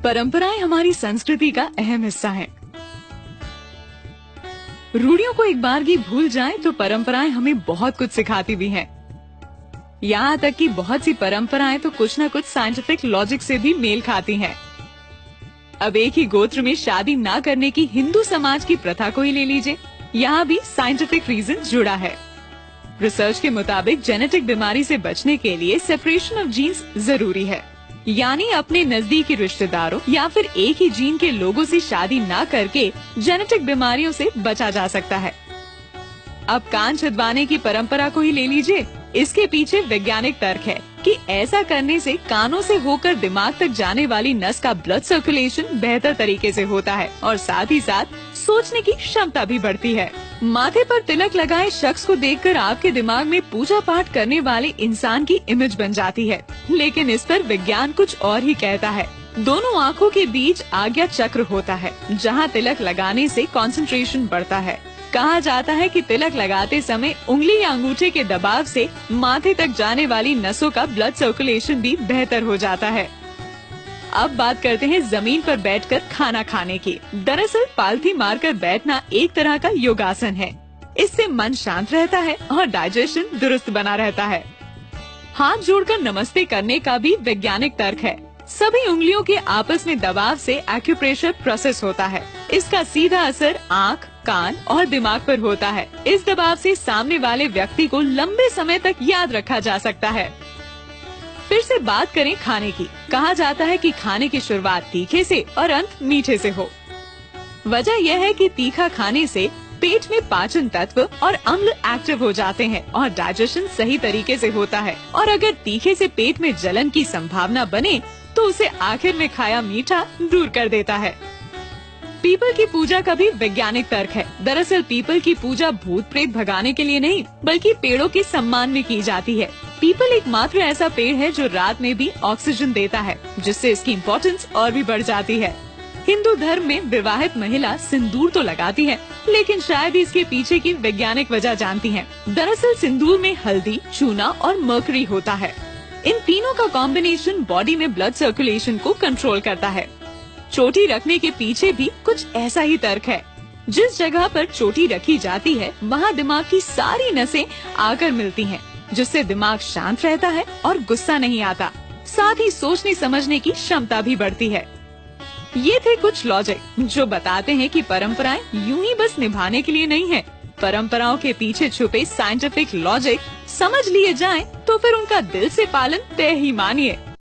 परंपराएं हमारी संस्कृति का अहम हिस्सा हैं। रूढ़ियों को एक बार भी भूल जाएं तो परंपराएं हमें बहुत कुछ सिखाती भी हैं। यहाँ तक कि बहुत सी परंपराएं तो कुछ न कुछ साइंटिफिक लॉजिक से भी मेल खाती हैं। अब एक ही गोत्र में शादी ना करने की हिंदू समाज की प्रथा को ही ले लीजिए, यहाँ भी साइंटिफिक रीजन जुड़ा है। रिसर्च के मुताबिक जेनेटिक बीमारी से बचने के लिए सेपरेशन ऑफ जीन्स जरूरी है, यानी अपने नजदीकी रिश्तेदारों या फिर एक ही जीन के लोगों से शादी ना करके जेनेटिक बीमारियों से बचा जा सकता है। अब कान छिदवाने की परंपरा को ही ले लीजिए, इसके पीछे वैज्ञानिक तर्क है कि ऐसा करने से कानों से होकर दिमाग तक जाने वाली नस का ब्लड सर्कुलेशन बेहतर तरीके से होता है और साथ ही साथ सोचने की क्षमता भी बढ़ती है। माथे पर तिलक लगाए शख्स को देखकर आपके दिमाग में पूजा पाठ करने वाले इंसान की इमेज बन जाती है, लेकिन इस पर विज्ञान कुछ और ही कहता है। दोनों आँखों के बीच आज्ञा चक्र होता है, जहाँ तिलक लगाने से कंसंट्रेशन बढ़ता है। कहा जाता है कि तिलक लगाते समय उंगली या अंगूठे के दबाव से माथे तक जाने वाली नसों का ब्लड सर्कुलेशन भी बेहतर हो जाता है। अब बात करते हैं जमीन पर बैठकर खाना खाने की। दरअसल पालथी मारकर बैठना एक तरह का योगासन है। इससे मन शांत रहता है और डाइजेशन दुरुस्त बना रहता है। हाथ जोड़कर नमस्ते करने का भी वैज्ञानिक तर्क है। सभी उंगलियों के आपस में दबाव से एक्यूप्रेशर प्रोसेस होता है। इसका सीधा असर आँख, कान और दिमाग पर होता है। इस दबाव से सामने वाले व्यक्ति को लंबे समय तक याद रखा जा सकता है। फिर से बात करें खाने की। कहा जाता है कि खाने की शुरुआत तीखे से और अंत मीठे से हो। वजह यह है कि तीखा खाने से पेट में पाचन तत्व और अम्ल एक्टिव हो जाते हैं और डाइजेशन सही तरीके से होता है। और अगर तीखे से पेट में जलन की संभावना बने तो उसे आखिर में खाया मीठा दूर कर देता है। पीपल की पूजा का भी वैज्ञानिक तर्क है। दरअसल पीपल की पूजा भूत प्रेत भगाने के लिए नहीं, बल्कि पेड़ों के सम्मान में की जाती है। पीपल एकमात्र ऐसा पेड़ है जो रात में भी ऑक्सीजन देता है, जिससे इसकी इम्पोर्टेंस और भी बढ़ जाती है। हिंदू धर्म में विवाहित महिला सिंदूर तो लगाती है, लेकिन शायद इसके पीछे की वैज्ञानिक वजह जानती है। दरअसल सिंदूर में हल्दी, चूना और मर्करी होता है। इन तीनों का कॉम्बिनेशन बॉडी में ब्लड सर्कुलेशन को कंट्रोल करता है। चोटी रखने के पीछे भी कुछ ऐसा ही तर्क है। जिस जगह पर चोटी रखी जाती है वहाँ दिमाग की सारी नसें आकर मिलती हैं, जिससे दिमाग शांत रहता है और गुस्सा नहीं आता। साथ ही सोचने समझने की क्षमता भी बढ़ती है। ये थे कुछ लॉजिक जो बताते हैं कि परंपराएं यूं ही बस निभाने के लिए नहीं है। परंपराओं के पीछे छुपे साइंटिफिक लॉजिक समझ लिए जाएं तो फिर उनका दिल से पालन तय ही मानिए।